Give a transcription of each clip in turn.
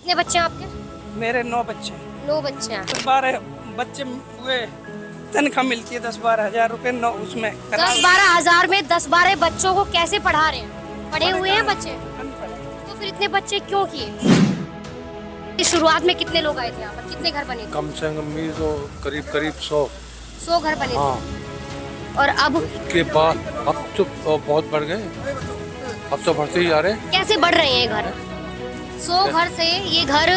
कितने बच्चे हैं आपके? मेरे 9 बच्चे। 9 बच्चे हैं। 12 बच्चे हुए, तनख्वाह मिलती है 10-12 हजार रुपए, 9 उसमें 10-12 हजार में 10-12 बच्चों को कैसे पढ़ा रहे हैं? पढ़े हुए हैं बच्चे? अनपढ़। तो फिर इतने बच्चे क्यों किए? इस शुरुआत में कितने लोग आए थे यहाँ पर? कितने घर बने थे? कम से कम भी तो करीब करीब 100। 100 घर बने हाँ, थे। और अब के बाद अब तो बहुत बढ़ गए, अब तो बढ़ते ही जा रहे हैं। कैसे बढ़ रहे हैं ये घर? 100 घर से ये घर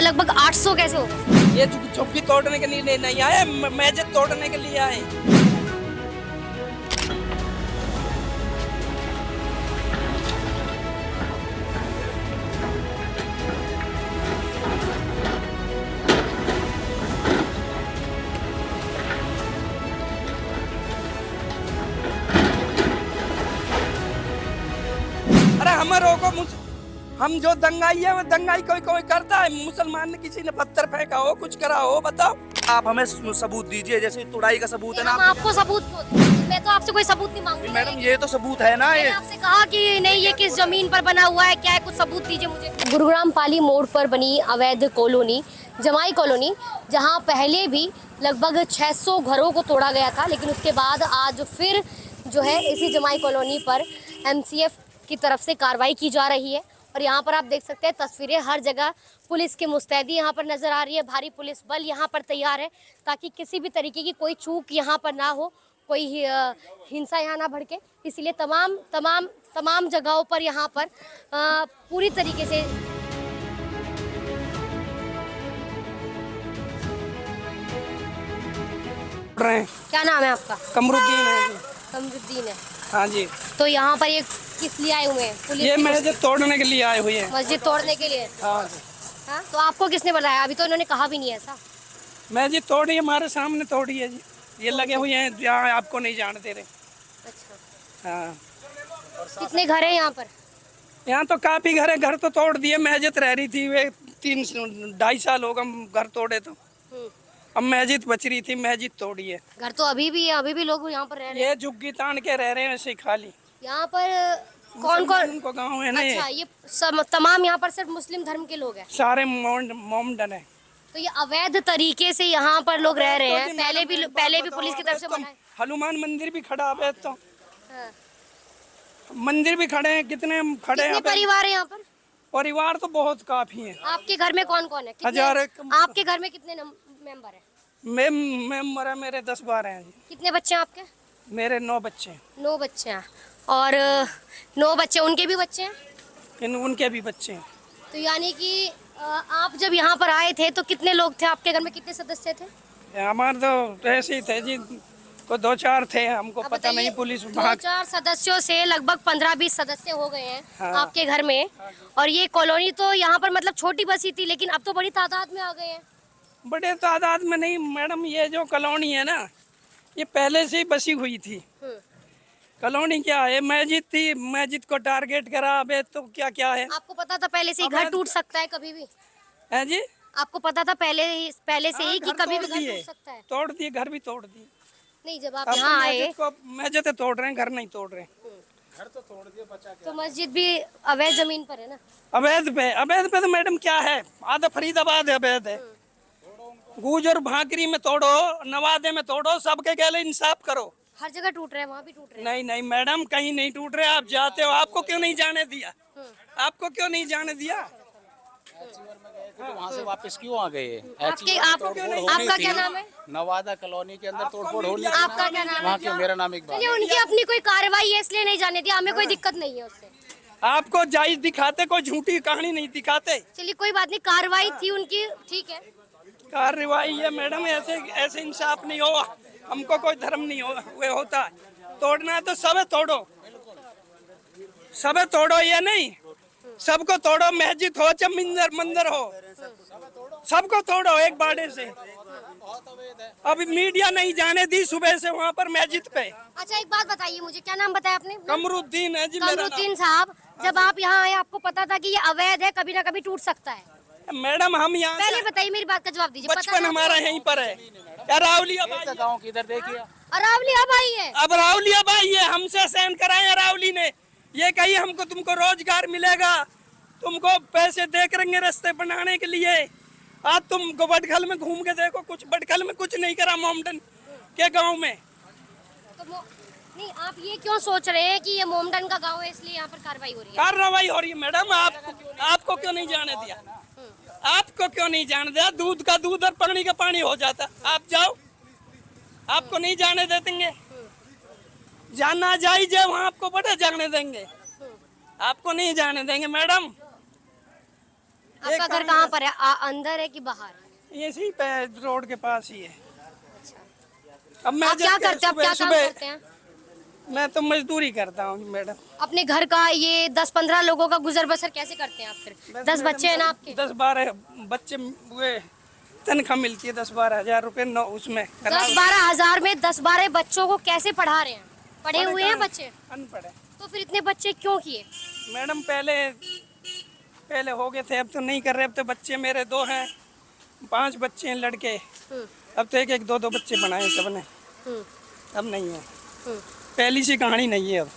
लगभग 800 कैसे हो गए? ये झुग्गी तोड़ने के लिए नहीं आए, मस्जिद तोड़ने के लिए आए। अरे हमारों को हम जो दंगाई है वो दंगाई कोई कोई करता है। मुसलमान ने किसी ने पत्थर फेंका हो, कुछ करा हो, बताओ। आप हमें सबूत दीजिए, जैसे तुड़ाई का सबूत है ना। हम आपको सबूत क्यों दें? मैं तो आपसे कोई सबूत नहीं मांग रही। मैडम ये तो सबूत है ना। ये मैंने आपसे कहा कि नहीं ये किस जमीन पर बना हुआ है, क्या है, कुछ सबूत दीजिए मुझे। गुरुग्राम पाली मोड़ पर बनी अवैध कॉलोनी जमाई कॉलोनी, जहां पहले भी लगभग 600 घरों को तोड़ा गया था, लेकिन उसके बाद आज फिर जो है इसी जमाई कॉलोनी पर MCF की तरफ से कार्रवाई की जा रही है। और यहाँ पर आप देख सकते हैं तस्वीरें, हर जगह पुलिस की मुस्तैदी यहाँ पर नजर आ रही है। भारी पुलिस बल यहाँ पर तैयार है ताकि किसी भी तरीके की कोई चूक यहाँ पर ना हो, कोई हिंसा यहाँ ना भड़के। इसलिए तमाम जगहों पर यहाँ पर पूरी तरीके से रहे हैं। क्या नाम है आपका? कमरुद्दीन है जी। कमरुद्दीन है। हाँ जी। तो यहाँ पर ये किस लिए आए हुए हैं? पुलिस ये की मस्जिद तोड़ने के लिए आए हुए हैं। मस्जिद तोड़ने के लिए? हाँ जी। हाँ, तो आपको किसने बताया? अभी तो इन्होंने कहा भी नहीं ऐसा। मस्जिद तोड़ी, हमारे सामने तोड़ी है जी। ये लगे हुए हैं जहाँ आपको नहीं जानते रहे। अच्छा, हाँ, कितने घर हैं यहाँ पर? यहाँ तो काफी घर है। घर तो तोड़ दिए, मस्जिद रह रही थी। वे 3-2.5 साल हो गए घर तोड़े तो। अब मस्जिद बच रही थी, मस्जिद तोड़ी है। घर तो अभी भी है, अभी भी लोग यहाँ पर रह रहे हैं। ये झुग्गी तान के रह रहे हैं ऐसे ही खाली। यहाँ पर कौन कौन? उनको गाँव है ना अच्छा, ये। ये तमाम यहाँ पर सिर्फ मुस्लिम धर्म के लोग हैं। सारे मोमडन है। तो ये अवैध तरीके से यहाँ पर लोग रह रहे हैं। पहले भी पुलिस की तरफ से बनाए। हनुमान मंदिर भी खड़ा है तो, हाँ। मंदिर भी खड़े हैं। कितने खड़े हैं कितने परिवार है यहाँ पर? परिवार तो बहुत काफी है। आपके घर में कौन कौन है? हजार आपके घर में कितने मेंबर है? मेंबर है मेरे 10-12 हैं जी। कितने बच्चे हैं आपके? मेरे 9 बच्चे हैं। 9 बच्चे हैं। और 9 बच्चे, उनके भी बच्चे हैं? उनके भी बच्चे हैं। तो यानी कि आप जब यहाँ पर आए थे तो कितने लोग थे आपके घर में? कितने सदस्य थे? हमारे तो ऐसे ही थे जी, को 2-4 थे, हमको अब पता बताइए, नहीं। पुलिस विभाग 2-4 सदस्यों से लगभग 15-20 सदस्य हो गए हैं। हाँ। आपके घर में। और ये कॉलोनी तो यहाँ पर मतलब छोटी बसी थी, लेकिन अब तो बड़ी तादाद में आ गए हैं। बड़े तादाद में नहीं मैडम, ये जो कॉलोनी है ना, ये पहले से ही बसी हुई थी। कॉलोनी क्या है, मस्जिद थी, मस्जिद को टारगेट करा। अबे तो क्या क्या है? आपको पता था पहले से ही घर टूट सकता है कभी भी? है जी। आपको पता था पहले से ही कि घर कभी भी तोड़ घर दिए। टूट सकता है? तोड़ दिए, घर भी तोड़ दिए। नहीं, जब आप अब यहाँ आए मस्जिद को मस्जिद तोड़ रहे हैं, घर नहीं तोड़ रहे हैं। तो मस्जिद भी अवैध जमीन पर है ना? अवैध पे तो मैडम क्या है, आधा फरीदाबाद है अवैध है। गुजर भाकरी में तोड़ो, नवादे में तोड़ो, सबके गले इंसाफ करो। हर जगह टूट रहे हैं, वहाँ भी टूट रहे हैं। नहीं नहीं मैडम, कहीं नहीं टूट रहे। आप जाते हो, आपको क्यों नहीं जाने दिया? आपको क्यों नहीं जाने दिया? तो वहाँ से वापस क्यों आ गए? आपका क्या नाम है? नवादा कॉलोनी के अंदर तोड़फोड़ हो रही है। आपका क्या नाम है? वहाँ क्यों? मेरा नाम इकबाल। चलिए, उनकी अपनी कोई कार्रवाई है इसलिए नहीं जाने दिया, हमें कोई दिक्कत नहीं है उससे। आपको जायज दिखाते, कोई झूठी कहानी नहीं दिखाते। चलिए, कोई बात नहीं, कार्रवाई थी उनकी, ठीक है। कार्रवाई है मैडम, ऐसे ऐसे इंसाफ नहीं हो। हमको कोई धर्म नहीं होता। तोड़ना है तो सबे तोड़ो, सबे तोड़ो। ये नहीं सबको तोड़ो, मस्जिद हो चाहे मंदिर हो, सबको तोड़ो एक बाड़े से। अभी मीडिया नहीं जाने दी सुबह से वहाँ पर मस्जिद पे। अच्छा, एक बात बताइए मुझे, क्या नाम बताया आपने? कमरुद्दीन है जी मेरा नाम। कमरुद्दीन साहब, जब आप यहाँ आए आपको पता था कि ये अवैध है, कभी ना कभी टूट सकता है? मैडम हम यहाँ पहले बताइए, मेरी बात का जवाब दीजिए। बचपन हमारा यहीं पर है। अरावलिया भाई, गाँव किधर देखिए। अरावलिया भाई है। अब रावलिया भाई है, हमसे सहन कराए अरावली ने। ये कही हमको तुमको रोजगार मिलेगा, तुमको पैसे दे करेंगे रास्ते बनाने के लिए। आज तुम बटखल में घूम के देखो, कुछ बटखल में कुछ नहीं करा मोमडन के गांव में। तो नहीं, आप ये क्यों सोच रहे हैं कि ये मोमडन का गांव है इसलिए यहाँ पर कार्रवाई हो रही है? कार्रवाई हो रही है मैडम। आपको क्यों नहीं जाने दिया? आपको क्यों नहीं जाने दिया? दूध का दूध और पानी का पानी हो जाता। आप जाओ, आपको नहीं जाने देंगे। जाना जायज है वहाँ, आपको बड़ा जाने देंगे, आपको नहीं जाने देंगे मैडम। आपका घर कहाँ पर है? अंदर है कि बाहर? इसी पे रोड के पास ही है। अब मैं आप क्या करते हैं? आप क्या काम करते हैं? मैं तो मजदूरी करता हूँ मैडम। अपने घर का ये 10-15 लोगों का गुजर बसर कैसे करते हैं आप फिर? 10 बच्चे हैं ना आपके? 10-12 बच्चे हुए, तनख्वाह मिलती है 10-12 हजार रुपए न, उसमें 10-12 हजार में 10-12 बच्चों को कैसे पढ़ा रहे हैं? पढ़े हुए हैं बच्चे? अनपढ़ है तो फिर इतने बच्चे क्यों किए? मैडम। पहले हो गए थे, अब तो नहीं कर रहे। अब तो बच्चे मेरे 2 हैं, 5 बच्चे हैं लड़के। अब तो 1-1, 2-2 बच्चे बनाए सबने। अब नहीं है, पहली सी कहानी नहीं है। अब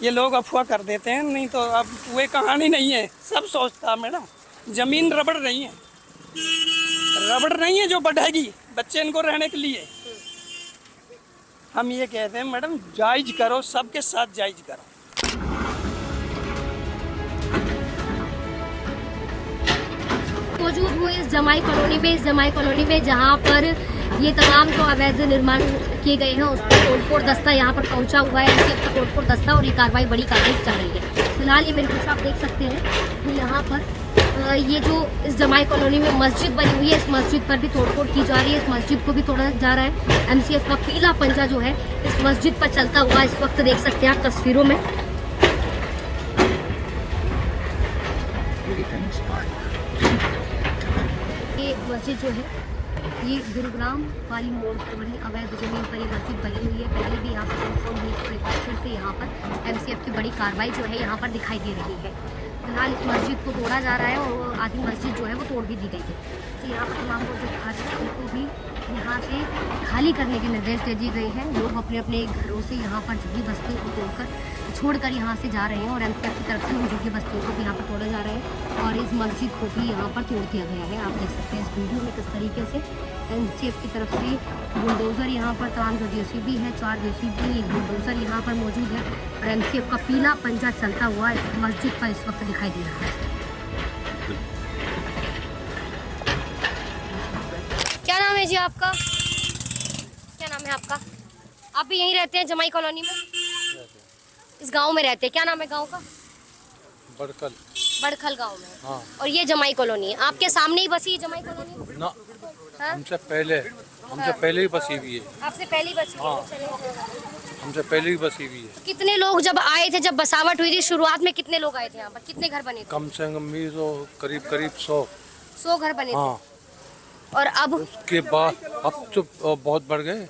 ये लोग अफवाह कर देते हैं, नहीं तो अब वो कहानी नहीं है। सब सोचता मैडम, जमीन रबड़ नहीं है, रबड़ नहीं है जो बढ़ेगी बच्चे इनको रहने के लिए। हम ये कहते हैं मैडम, जायज करो, सबके साथ जायज करो। मौजूद हूँ इस जमाई कॉलोनी में जहाँ पर ये तमाम जो अवैध निर्माण किए गए हैं उसका तोड़फोड़ दस्ता यहाँ पर पहुँचा हुआ है। इसका तोड़फोड़ दस्ता और ये कार्रवाई बड़ी कार्रवाई चल रही है। फिलहाल ये मेरे पीछे आप देख सकते हैं कि यहाँ पर ये जो इस जमाई कॉलोनी में मस्जिद बनी हुई है, इस मस्जिद पर भी तोड़फोड़ की जा रही है। इस मस्जिद को भी तोड़ा जा रहा है। MCF का पीला पंजा जो है इस मस्जिद पर चलता हुआ इस वक्त देख सकते हैं आप तस्वीरों में। ये मस्जिद जो है ये गुरुग्राम वाली मोड़ पर बनी अवैध जमीन पर ये मस्जिद बनी हुई है। पहले भी यहाँ पर फिर से यहाँ पर MCF की बड़ी कार्रवाई जो है यहाँ पर दिखाई दे रही है। फिलहाल इस मस्जिद को तोड़ा जा रहा है और आधी मस्जिद जो है वो तोड़ भी दी गई है। तो यहाँ पर तमाम लोग जो घर है उनको भी यहाँ से खाली करने के निर्देश दे दिए गए हैं। लोग अपने अपने घरों से यहाँ पर झुग्गी बस्तियों को छोड़कर यहाँ से जा रहे हैं और MCF की तरफ से उन झुग्गी बस्तियों को भी यहाँ पर तोड़ा जा रहा है और इस मस्जिद को भी यहाँ पर तोड़ दिया गया है। आप देख सकते हैं इस वीडियो में किस तरीके से MCF की तरफ से बुलडोज़र यहाँ पर तमाम जो JCB है, 4 JCB, एक बुलडोज़र यहाँ पर मौजूद है और MCF का पीला पंजा चलता हुआ इस मस्जिद पर इस वक्त दिखाई दे रहा है। क्या नाम है जी आपका? क्या नाम है आपका? आप भी यहीं रहते हैं जमाई कॉलोनी में? इस गांव में रहते हैं? क्या नाम है गांव का? बड़खल गांव में। हाँ। और ये जमाई कॉलोनी है आपके सामने ही बसी है जमाई कॉलोनी? ना, हाँ? हमसे पहले ही बसी हुई है। आपसे पहली बसी है? हाँ। हमसे पहले ही बसी हुई है। कितने लोग जब आए थे, जब बसावट हुई थी शुरुआत में, कितने लोग आए थे यहाँ पर? कितने घर बने थे? कम से कम भी तो करीब 100 घर बने हाँ। थे। और अब उसके बाद अब तो बहुत बढ़ गए,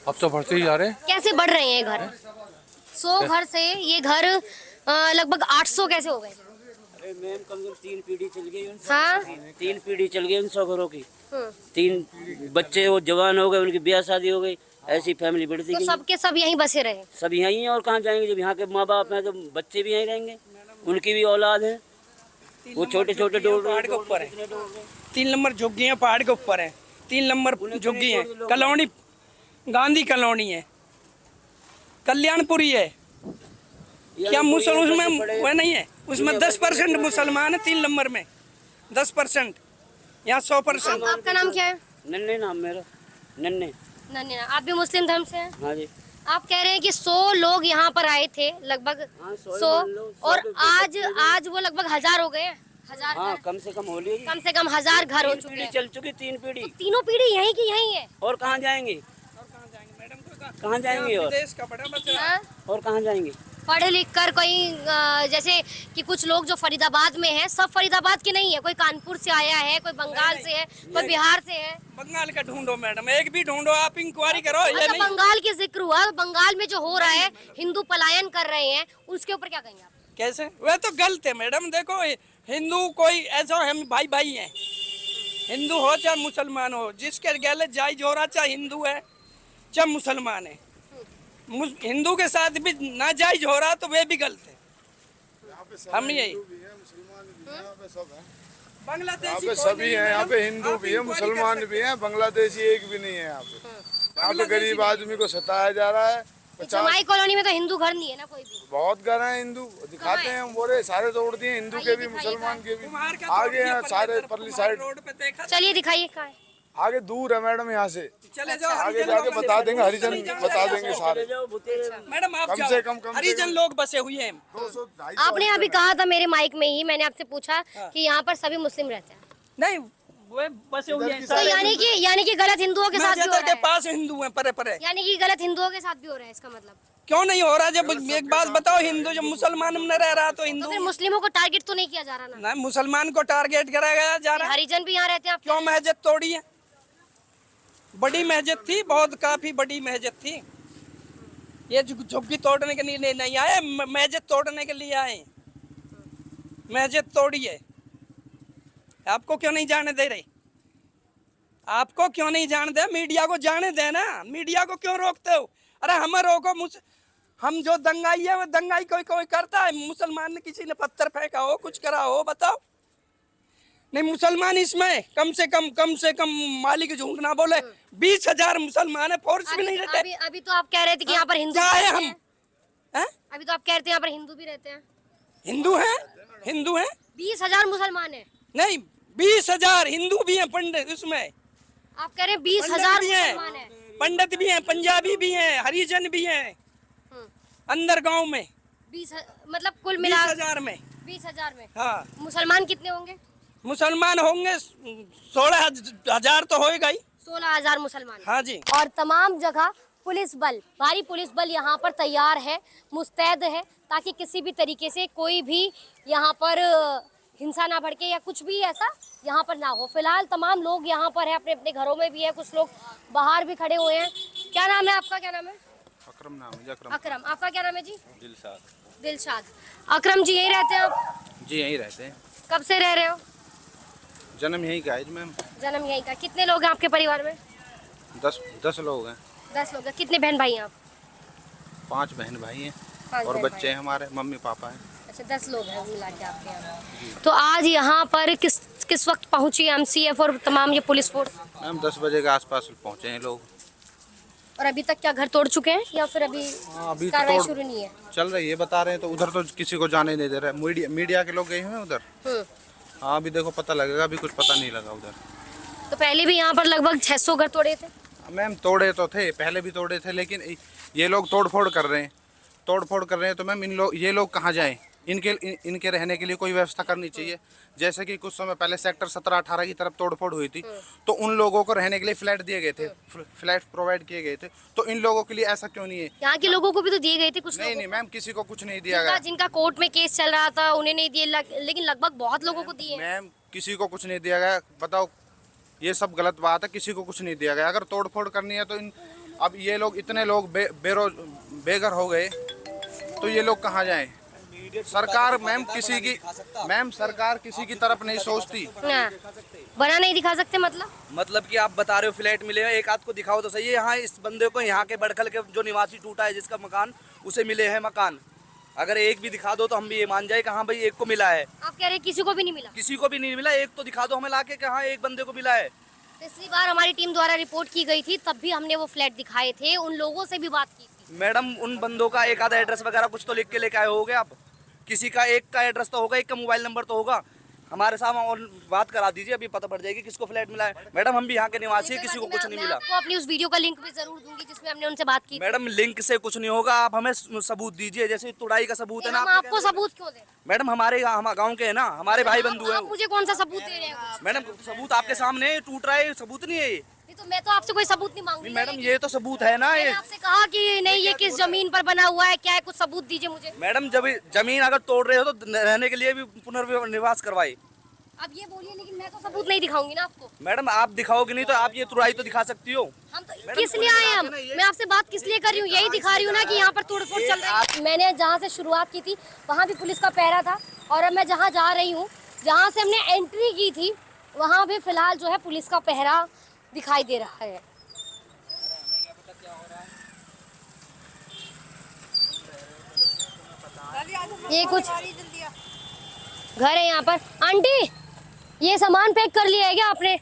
अब तो बढ़ते ही जा रहे हैं। कैसे बढ़ रहे हैं घर? 100 घर से ये घर लगभग 800 कैसे हो गए? मैम कम से कम 3 पीढ़ी चल गई। हाँ? 3 पीढ़ी चल गई उन 100 घरों की। 3 बच्चे वो जवान हो गए, उनकी ब्याह शादी हो गई, ऐसी फैमिली बढ़ती तो गई। सबके सब यहीं बसे रहे? सब यहीं हैं और कहाँ जाएंगे? जब यहाँ के माँ बाप हैं तो बच्चे भी यहीं रहेंगे, उनकी भी औलाद है। वो छोटे छोटे पहाड़ के ऊपर है। 3 नंबर झुग्गियाँ पहाड़ के ऊपर है। 3 नंबर झुग्गी है, कॉलोनी गांधी कॉलोनी है, कल्याणपुरी है। क्या मुसलमान वह नहीं है? उसमें 10% मुसलमान है 3 नंबर में, 10%। यहाँ 100%। आपका नाम क्या है? नन्हे नाम मेरा, नन्हे। नन्हे। आप भी मुस्लिम धर्म से हैं? हाँ जी। आप कह रहे हैं कि 100 लोग यहाँ पर आए थे लगभग, हाँ, 100 और आज वो लगभग 1000 हो गए हैं। 1000 हाँ, कम से कम हो लिया। कम से कम 1000 घर हो चुके हैं। चल चुकी 3 पीढ़ी। तो तीनों पीढ़ी यहीं की यहीं है। और कहाँ जाएंगे? कहाँ जाएंगे? और देश का बड़ा बच्चा। हाँ? और कहाँ जाएंगे? पढ़ लिख कर कोई जैसे कि कुछ लोग जो फरीदाबाद में हैं, सब फरीदाबाद के नहीं है, कोई कानपुर से आया है, कोई बंगाल से है, कोई बिहार से है। बंगाल का ढूंढो मैडम, एक भी ढूंढो, आप इंक्वायरी करो। ये अच्छा, नहीं बंगाल की जिक्र हुआ, बंगाल में जो हो रहा है, हिंदू पलायन कर रहे हैं, उसके ऊपर क्या कहेंगे आप? कैसे? वह तो गलत है मैडम। देखो हिंदू कोई ऐसा, हम भाई भाई हैं, हिंदू हो चाहे मुसलमान हो, जिसके गले जायज हो रहा, चाहे हिंदू है चाहे मुसलमान है। हिंदू के साथ भी नाजायज हो रहा तो वे भी गलत है। हम यही यहाँ पे सब है, बांग्लादेशी यहाँ पे कोई सभी नहीं है, यहाँ पे मैडम। हिंदू आप भी है, इंक्वायरी मुसलमान कर भी है, बांग्लादेशी एक भी नहीं है यहाँ पे। यहाँ पे बांग्लादेशी गरीब नहीं। आदमी को सताया जा रहा है। जमाई कॉलोनी में तो हिंदू घर नहीं है ना कोई भी। बहुत घर हैं हिंदू, दिखाते हैं हम, बोरे सारे तोड़ दिए, हिंदू के भी मुसलमान के भी कुम्हार का आगे तोड़ दिया हैं, परली सारे तरफ, परली कुम्हार साइड। रोड पे देखा। चलिए दिखाइए कहाँ है। आगे दूर है मैडम, यहाँ से चले जाओ आगे हरिजन जाके लोग बता बसे देंगे, हुए हरिजन हैं। बता देंगे सारे। मैडम आप कम जाओ, से कम हरिजन लोग बसे हुए हैं। 200-250 आपने अभी कहा था मेरे माइक में ही, मैंने आपसे पूछा कि यहाँ पर सभी मुस्लिम रहते हैं, नहीं वो बसे हुए हैं तो सारे। यानी कि गलत हिंदुओं के साथ भी हो मस्जिद रहा के है, पास हिंदू हैं परे परे। यानी कि गलत हिंदुओं के साथ भी हो रहा है, इसका मतलब क्यों नहीं हो रहा? जब एक बात बताओ, हिंदू जब मुसलमान में रह रहा तो तो हिंदू फिर मुस्लिमों को टारगेट तो नहीं किया जा रहा ना। ना मुसलमान को टारगेट कराया जा रहा है। हरिजन भी यहाँ रहते हैं आप। क्यों मस्जिद तोड़ी है? बड़ी मस्जिद थी, बहुत काफी बड़ी मस्जिद थी। ये झुग्गी तोड़ने के लिए नहीं आए, मस्जिद तोड़ने के लिए आए। मस्जिद तोड़ी है। आपको क्यों नहीं जाने दे रहे? आपको क्यों नहीं जाने दे? मीडिया को जाने दे ना, मीडिया को क्यों रोकते हो? अरे हमें रोको, हम जो दंगाई है वो दंगाई कोई कोई करता है। मुसलमान ने किसी ने पत्थर फेंका हो, कुछ करा हो, बताओ। नहीं मुसलमान इसमें कम से कम मालिक झूठ ना बोले। 20,000 मुसलमान है, फोर्स भी नहीं रहते। अभी तो आप कह रहे थे कि यहाँ पर हिंदू क्या है रहते हम हैं। हैं? अभी तो आप कह रहे थे यहाँ पर हिंदू भी रहते हैं। हिंदू हैं, हिंदू हैं 20,000 मुसलमान है। नहीं 20,000 हिंदू भी हैं, पंडित उसमें आप कह रहे हैं 20,000 भी हैं, मुसलमान है। पंडित भी हैं, पंजाबी भी हैं, हरिजन भी हैं अंदर गांव में। 20 मतलब कुल मिला 20,000 में। 20,000 में हाँ मुसलमान कितने होंगे? मुसलमान होंगे 16,000 तो होएगा ही। 16,000 मुसलमान। हाँ जी। और तमाम जगह पुलिस बल, भारी पुलिस बल यहाँ पर तैयार है, मुस्तैद है, ताकि किसी भी तरीके से कोई भी यहाँ पर हिंसा ना भड़के या कुछ भी ऐसा यहाँ पर ना हो। फिलहाल तमाम लोग यहाँ पर है, अपने अपने घरों में भी है, कुछ लोग बाहर भी खड़े हुए हैं। क्या नाम है आपका? क्या नाम है? अकरम नाम है, अकरम। अकरम। आपका क्या नाम है जी? दिलशाद। दिलशाद। अकरम जी यही रहते हैं आप? जी यहीं रहते हैं, कब से रह रहे हो? जन्म यहीं का है जी मैम। जन्म यहीं का। कितने लोग हैं आपके परिवार में? 10 लोग हैं। 10 लोग हैं। कितने बहन भाई हैं आप? 5 बहन भाई हैं 5 और बहन बच्चे भाई। हैं हमारे, मम्मी पापा हैं। अच्छा 10 लोग हैं मिला के आपके यहाँ। तो आज यहाँ पर किस वक्त पहुंची एमसीएफ और तमाम ये पुलिस फोर्स? मैम 10 बजे के आसपास पहुँचे हैं लोग। और अभी तक क्या घर तोड़ चुके हैं या फिर अभी अभी तो कार्रवाई तोड़- शुरू नहीं है? चल रही है, बता रहे हैं, तो उधर तो किसी को जाने नहीं दे रहे। मीडिया के लोग गए हुए हैं उधर। हाँ अभी देखो पता लगेगा, अभी कुछ पता नहीं लगा उधर। तो पहले भी यहाँ पर लगभग 600 घर तोड़े थे। मैम तोड़े तो थे, पहले भी तोड़े थे, लेकिन ये लोग तोड़फोड़ कर रहे हैं। तो मैम ये लोग कहाँ जाएं? इनके रहने के लिए कोई व्यवस्था करनी चाहिए। जैसे कि कुछ समय पहले सेक्टर 17-18 की तरफ तोड़फोड़ हुई थी, तो उन लोगों को रहने के लिए फ्लैट दिए गए थे, फ्लैट प्रोवाइड किए गए थे। तो इन लोगों के लिए ऐसा क्यों नहीं है? यहाँ के लोगों को भी तो दिए गए थे कुछ नहीं लोगों नहीं मैम, किसी को कुछ नहीं को। दिया गया। जिनका कोर्ट में केस चल रहा था उन्हें नहीं दिए, लेकिन लगभग बहुत लोगों को दिए। मैम किसी को कुछ नहीं दिया गया। बताओ, ये सब गलत बात है, किसी को कुछ नहीं दिया गया। अगर तोड़फोड़ करनी है तो अब ये लोग इतने लोग बेघर हो गए, तो ये लोग कहाँ जाएं? सरकार सरकार किसी की तरफ नहीं सोचती। बना नहीं दिखा सकते मतलब कि आप बता रहे हो फ्लैट मिले हैं, एक आध को दिखाओ तो सही है। यहाँ इस बंदे को यहाँ के बड़खल के जो निवासी टूटा है जिसका मकान, उसे मिले हैं मकान। अगर एक भी दिखा दो तो हम भी ये मान जाए कि हाँ भाई एक को मिला है। आप कह रहे हैं किसी को भी नहीं मिला? किसी को भी नहीं मिला, एक तो दिखा दो हमें लाके कि हाँ एक बंदे को मिला है। पिछली बार हमारी टीम द्वारा रिपोर्ट की गई थी, तब भी हमने वो फ्लैट दिखाए थे, उन लोगों से भी बात की थी। मैडम उन बंदों का एक आधा एड्रेस वगैरह कुछ तो लिख के लेके आए होगे आप। किसी का एक का एड्रेस तो होगा, एक का मोबाइल नंबर तो होगा। हमारे सामने और बात करा दीजिए, अभी पता पड़ जाएगी किसको फ्लैट मिला है। मैडम हम भी यहाँ के निवासी हैं, किसी को कुछ नहीं मैं मिला। आपको अपनी उस वीडियो का लिंक भी जरूर दूंगी जिसमें हमने उनसे बात की थी। मैडम लिंक से कुछ नहीं होगा, आप हमें सबूत दीजिए। जैसे तुड़ाई का सबूत है ना, हम आपको सबूत क्यों दें? मैडम हमारे गाँव के है ना, हमारे भाई बंधु आप है। मुझे कौन सा सबूत दे रहे हैं? मैडम सबूत आपके सामने है, टूट रहा है, सबूत नहीं है ये। तो मैं तो आपसे कोई सबूत नहीं मांगूंगी। मैडम ये तो सबूत है ना। ये मैंने आपसे कहा कि नहीं ये किस जमीन पर बना हुआ है, क्या है, कुछ सबूत दीजिए मुझे। मैडम जब जमीन अगर तोड़ रहे हो तो रहने के लिए भी पुनर्निवास करवाए। अब ये बोलिए, लेकिन मैं तो सबूत नहीं दिखाऊंगी ना आपको। मैडम आप दिखाओगे नहीं तो आप ये तुड़ाई तो दिखा सकती हो। हम तो किस लिए आए हम? मैं आपसे बात किस लिए कर रही हूँ? यही दिखा रही हूँ ना कि यहाँ पर तोड़फोड़ चल रही है। मैंने जहाँ से शुरुआत की थी वहाँ भी पुलिस का पहरा था, और अब मैं जहाँ जा रही हूँ, जहाँ से हमने एंट्री की थी, वहाँ भी फिलहाल जो है पुलिस का पहरा दिखाई दे रहा है। ये कुछ घर है यहाँ पर। आंटी ये सामान पैक कर लिया है क्या आपने?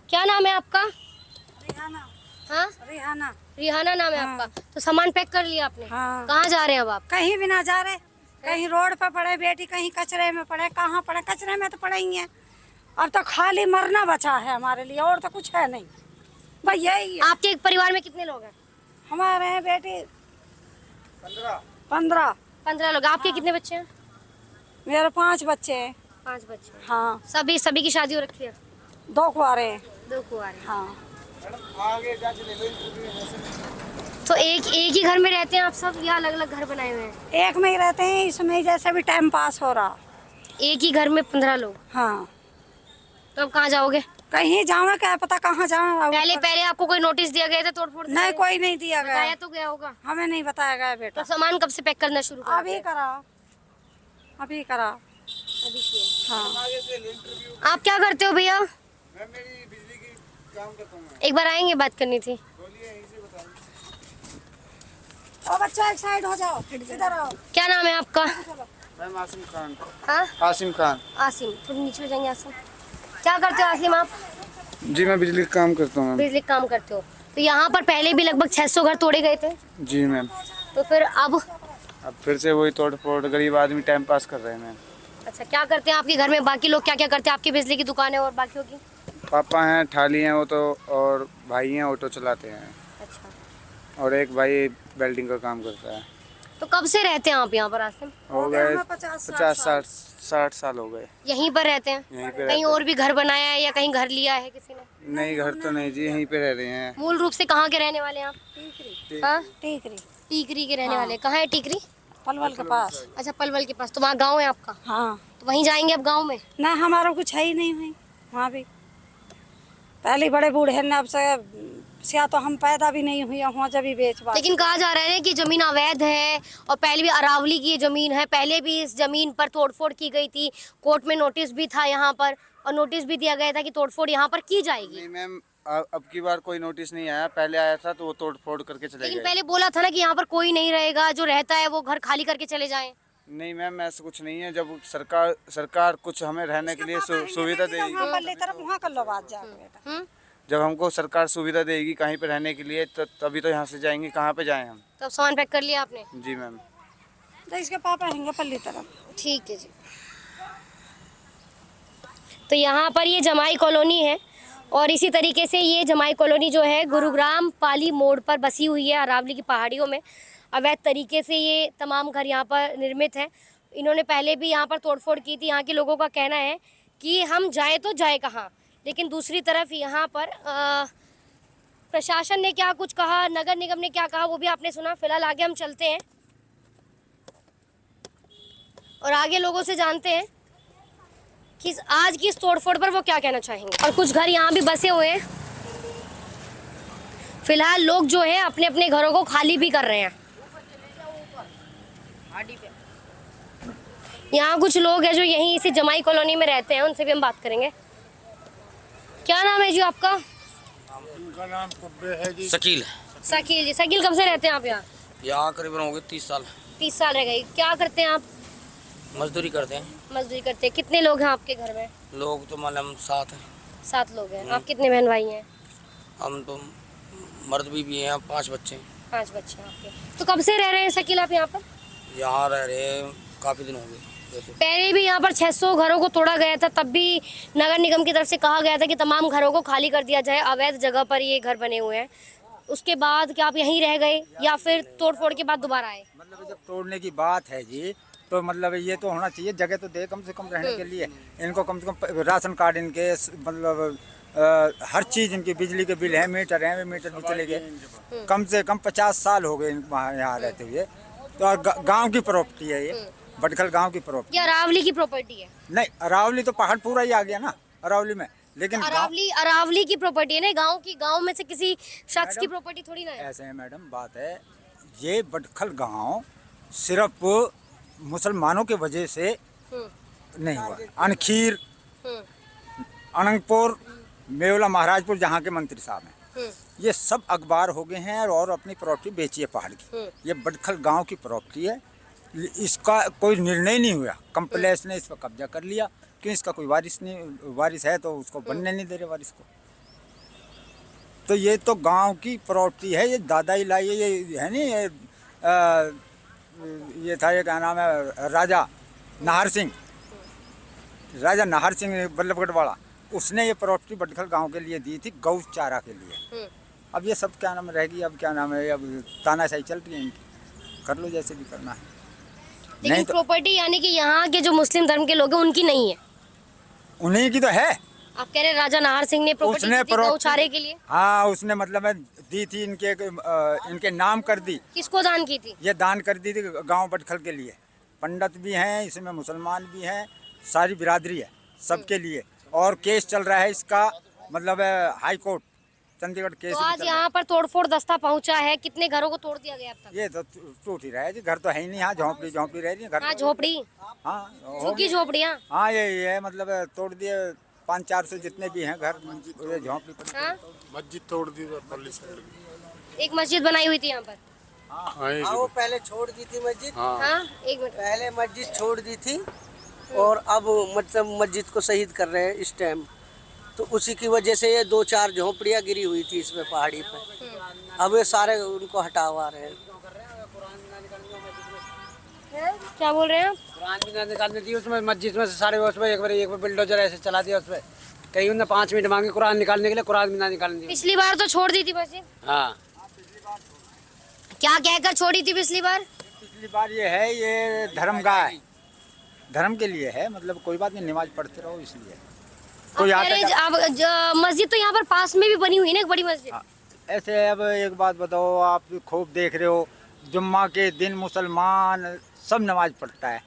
क्या नाम है आपका? रिहाना। हाँ रिहाना। रिहाना नाम है आपका। तो सामान पैक कर लिया आपने? हाँ। कहाँ जा रहे हैं अब आप? कहीं भी ना जा रहे, कहीं रोड पे पड़े बेटी, कहीं कचरे में पड़े, कहाँ पड़े, कचरे में तो पड़े ही हैं। अब तो खाली मरना बचा है हमारे लिए, और तो कुछ है नहीं, भाई यही है। आपके एक परिवार में कितने लोग हैं? हमारे हैं बेटी 15 लोग। आपके कितने बच्चे हैं? मेरे 5 बच्चे हैं। 5 बच्चे। हाँ, सभी की शादी हो रखी है? 2 कुंवारे हैं। 2 कुंवारे। हाँ, तो एक ही घर में रहते हैं आप सब या अलग अलग घर बनाए हुए हैं? एक में ही रहते हैं, इसमें जैसे भी टाइम पास हो रहा। एक ही घर में 15 लोग। हाँ, तो अब कहाँ जाओगे? कहीं जाऊँ, क्या पता कहाँ जाऊँ। पहले आपको कोई नोटिस दिया गया था तोड़फोड़? नहीं, कोई नहीं दिया बताया गया, तो गया होगा। हमें नहीं बताया गया बेटा। तो सामान कब से पैक करना शुरू करा? अभी करा। अभी किया। हाँ, आप क्या करते हो भैया? मैं मेरी बिजली की काम करता हूँ। एक बार आएंगे, बात करनी थी। ओ बच्चा एक साइड हो जाओ, इधर आओ। क्या नाम है आपका? मैं आसिम खान। हाँ आसिम खान आसिम। थोड़ी नीचे हो जाएंगे आसिम। क्या करते हो आसिम आप? जी, मैं बिजली का काम करता हूँ। बिजली का काम करते हो। तो यहाँ पर पहले भी लगभग 600 घर तोड़े गए थे। जी मैम। तो फिर अब फिर से वही तोड़ फोड़, गरीब आदमी टाइम पास कर रहे हैं मैम। अच्छा, क्या करते हैं आपके घर में बाकी लोग? क्या क्या करते हैं आपकी बिजली की दुकान है और बाकियों की? पापा हैं, ठाली हैं वो तो, और भाई हैं ऑटो चलाते हैं, अच्छा। और एक भाई वेल्डिंग का काम करता है। तो कब से रहते हैं आप यहाँ पर आसिम? हो गए 50-60 साल हो गए। यहीं पर रहते हैं? यहीं पे कहीं और भी घर बनाया है या कहीं घर लिया है किसी ने? नहीं, घर तो नहीं जी, यहीं पे रह रहे हैं। मूल रूप से कहाँ के रहने वाले हैं आप? हाँ? टीकरी, टीकरी के रहने वाले। कहाँ है टीकरी? पलवल के पास। अच्छा, पलवल के पास। तो वहाँ गाँव है आपका? हाँ, तो वहीं जाएंगे अब गाँव में? ना हमारा कुछ है ही नहीं हुई वहाँ भी। पहले बड़े बूढ़े ने, अब से तो हम पैदा भी नहीं हुई वहाँ जब भी बेच बात। लेकिन कहा जा रहा है कि जमीन अवैध है और पहले भी अरावली की ये जमीन है, पहले भी इस जमीन पर तोड़फोड़ की गई थी। कोर्ट में नोटिस भी था यहाँ पर, और नोटिस भी दिया गया था कि तोड़फोड़ यहाँ पर की जाएगी। नहीं मैम, अब की बार कोई नोटिस नहीं आया, पहले आया था तो वो तोड़ फोड़ करके चले लेकिन गए। पहले बोला था ना कि यहाँ पर कोई नहीं रहेगा, जो रहता है वो घर खाली करके चले जाएं। नहीं मैम, ऐसा कुछ नहीं है। जब सरकार कुछ हमें रहने के लिए सुविधा देगी, वहाँ पल्ले तरफ वहाँ कर लो बात जाके बेटा। जब हमको सरकार सुविधा देगी कहीं पे रहने के लिए, तो तभी तो यहाँ से जाएंगे। कहाँ पे जाएं हम? तो अब सामान पैक कर लिया आपने? जी मैम। तो इसके पापा रहेंगे पल्ली तरफ। ठीक है जी। तो यहाँ पर ये जमाई कॉलोनी है, और इसी तरीके से ये जमाई कॉलोनी जो है गुरुग्राम पाली मोड़ पर बसी हुई है, अरावली की पहाड़ियों में। अवैध तरीके से ये तमाम घर यहाँ पर निर्मित हैं। इन्होंने पहले भी यहाँ पर तोड़फोड़ की थी। यहाँ के लोगों का कहना है कि हम जाए तो जाए कहाँ, लेकिन दूसरी तरफ यहाँ पर प्रशासन ने क्या कुछ कहा, नगर निगम ने क्या कहा, वो भी आपने सुना। फिलहाल आगे हम चलते हैं और आगे लोगों से जानते हैं कि आज की इस तोड़फोड़ पर वो क्या कहना चाहेंगे। और कुछ घर यहाँ भी बसे हुए हैं। फिलहाल लोग जो है अपने अपने घरों को खाली भी कर रहे हैं। यहाँ कुछ लोग हैं जो यहीं इसी जमाई कॉलोनी में रहते हैं, उनसे भी हम बात करेंगे। क्या नाम है जी आपका? उनका नाम कुब्बे है जी। शकील। शकील जी। शकील, कब से रहते हैं आप यहाँ? यहाँ करीबन हो गए 30 साल। 30 साल रह गए। क्या करते हैं आप? मजदूरी करते हैं। मजदूरी करते हैं। कितने लोग हैं आपके घर में? लोग तो मतलब 7 हैं। 7 लोग हैं। आप कितने बहन भाई हैं? हम तो मर्द भी हैं, 5 बच्चे हैं। 5 बच्चे हैं आपके। तो कब से रह रहे हैं शकील आप यहाँ पर? यहाँ रह रहे हैं काफ़ी दिन हो गए। पहले भी यहाँ पर 600 घरों को तोड़ा गया था, तब भी नगर निगम की तरफ से कहा गया था कि तमाम घरों को खाली कर दिया जाए। अवैध जगह पर ये घर बने हुए हैं। उसके बाद क्या आप यहीं रह गए या फिर तोड़फोड़ के बाद दोबारा आए? मतलब जब तोड़ने की बात है जी, तो मतलब ये तो होना चाहिए, जगह तो दे कम से कम रहने के लिए। इनको कम से कम राशन कार्ड इनके, मतलब हर चीज़ इनकी, बिजली के बिल है, मीटर है, मीटर भी चले गए। कम से कम 50 साल हो गए वहाँ यहाँ रहते हुए। तो गांव की प्रॉपर्टी है ये, बटखल गांव की प्रॉपर्टी। ये अरावली की प्रॉपर्टी है? नहीं, अरावली तो पहाड़ पूरा ही आ गया ना अरावली में, लेकिन अरावली की प्रॉपर्टी है ना, गांव की। गांव में से किसी शख्स की प्रॉपर्टी थोड़ी ना है। ऐसे है मैडम, बात है ये बटखल गांव सिर्फ मुसलमानों के वजह से नहीं हुआ। अनखीर, अनंगपुर, मेवला, महाराजपुर जहाँ के मंत्री साहब हैं, ये सब अखबार हो गए हैं और अपनी प्रॉपर्टी बेची है पहाड़ की। ये बटखल गांव की प्रॉपर्टी है, इसका कोई निर्णय नहीं हुआ। कम्प्लेक्स ने इस पर कब्जा कर लिया, क्यों इसका कोई वारिस नहीं, वारिस है तो उसको बनने नहीं दे रहे वारिस को। तो ये तो गांव की प्रॉपर्टी है, ये दादा ही लाई है, ये है नहीं, ये था, ये क्या नाम है, राजा नाहर सिंह बल्लभगढ़ वाला, उसने ये प्रॉपर्टी बटखल गांव के लिए दी थी, गौ चारा के लिए। अब ये सब क्या नाम रहेगी, अब क्या नाम है, अब तानाशाही चल रही है इनकी, कर लो जैसे भी करना है। लेकिन तो प्रॉपर्टी यानी कि यहाँ के जो मुस्लिम धर्म के लोग हैं उनकी नहीं है, उन्हीं की तो है। आप कह रहे हैं राजा नाहर सिंह ने प्रॉपर्टी दी थी गौचारे के लिए? हाँ, उसने मतलब दी थी, इनके नाम कर दी। किसको दान की थी? ये दान कर दी थी गांव बटखल के लिए। पंडित भी हैं इसमें, मुसलमान भी हैं, सारी बिरादरी है, सबके लिए। और केस चल रहा है इसका, मतलब हाई कोर्ट चंडीगढ़ केस। तो आज यहाँ पर तोड़फोड़ दस्ता पहुँचा है, कितने घरों को तोड़ दिया गया अब तक? ये तो टूट ही रहा है जी, घर तो है ही नहीं। यहाँ झोंपड़ी रह रही है घर। हाँ, झोपड़ी, हाँ, झुग्गी झोपड़ियाँ। हाँ, ये है, मतलब तोड़ दिए 500-400 जितने भी हैं घर, झोंपड़ी पड़ी। हाँ? मस्जिद तोड़ दी पुलिस ने। एक मस्जिद बनाई हुई थी यहाँ पर। हाँ, वो पहले छोड़ दी थी मस्जिद। हाँ, एक मिनट। पहले मस्जिद छोड़ दी थी और अब मतलब मस्जिद को शहीद कर रहे हैं इस टाइम। तो उसी की वजह से ये 2-4 झोंपड़ियाँ गिरी हुई थी इसमें पहाड़ी पे, अब ये सारे उनको हटावा रहे हैं। क्या बोल रहे हैं आप? कुरान भी ना निकालने दी उसमें मस्जिद में से सारे, उसमें एक बार बिल्डोजर ऐसे चला दिया उसमें, कहीं उन्होंने 5 मिनट मांगे कुरान निकालने के लिए, कुरान भी ना निकालने दी। पिछली बार तो छोड़ दी थी मस्जिद। हाँ, क्या कहकर छोड़ी थी पिछली बार? पिछली बार ये है, ये धर्म के लिए है, मतलब कोई बात नहीं, नमाज पढ़ते रहो इसलिए। कोई मस्जिद तो यहाँ पर पास में भी बनी हुई है ना, एक बड़ी मस्जिद। ऐसे अब एक बात बताओ, आप खूब देख रहे हो, जुम्मा के दिन मुसलमान सब नमाज पढ़ता है,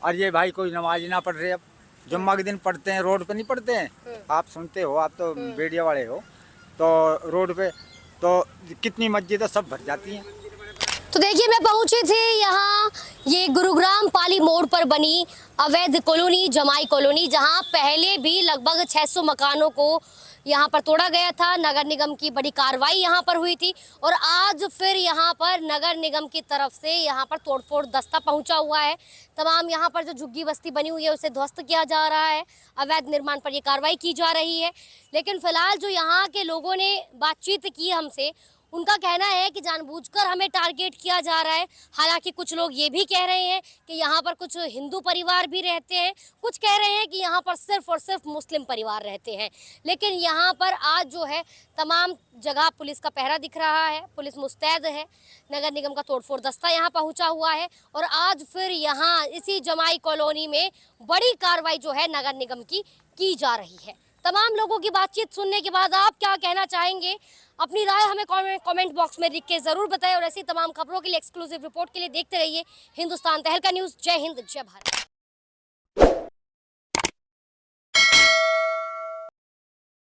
और ये भाई कोई नमाज ही ना पढ़ रहे। अब जुम्मा के दिन पढ़ते हैं, रोड पे नहीं पढ़ते हैं, आप सुनते हो, आप तो बेड़िया वाले हो, तो रोड पे तो कितनी मस्जिदें सब भर जाती हैं। तो देखिए, मैं पहुंची थी यहाँ, ये गुरुग्राम पाली मोड़ पर बनी अवैध कॉलोनी, जमाई कॉलोनी, जहाँ पहले भी लगभग 600 मकानों को यहाँ पर तोड़ा गया था। नगर निगम की बड़ी कार्रवाई यहाँ पर हुई थी और आज फिर यहाँ पर नगर निगम की तरफ से यहाँ पर तोड़फोड़ दस्ता पहुँचा हुआ है। तमाम यहाँ पर जो झुग्गी बस्ती बनी हुई है उसे ध्वस्त किया जा रहा है, अवैध निर्माण पर ये कार्रवाई की जा रही है। लेकिन फिलहाल जो यहाँ के लोगों ने बातचीत की हमसे, उनका कहना है कि जानबूझकर हमें टारगेट किया जा रहा है। हालांकि कुछ लोग ये भी कह रहे हैं कि यहाँ पर कुछ हिंदू परिवार भी रहते हैं, कुछ कह रहे हैं कि यहाँ पर सिर्फ और सिर्फ मुस्लिम परिवार रहते हैं। लेकिन यहाँ पर आज जो है तमाम जगह पुलिस का पहरा दिख रहा है, पुलिस मुस्तैद है, नगर निगम का तोड़फोड़ दस्ता यहाँ पहुँचा हुआ है और आज फिर यहाँ इसी जमाई कॉलोनी में बड़ी कार्रवाई जो है नगर निगम की जा रही है। तमाम लोगों की बातचीत सुनने के बाद आप क्या कहना चाहेंगे, अपनी राय हमें कमेंट बॉक्स में लिख के जरूर बताएं और ऐसी तमाम खबरों के लिए, एक्सक्लूसिव रिपोर्ट के लिए देखते रहिए हिंदुस्तान तहलका न्यूज़। जय हिंद, जय भारत।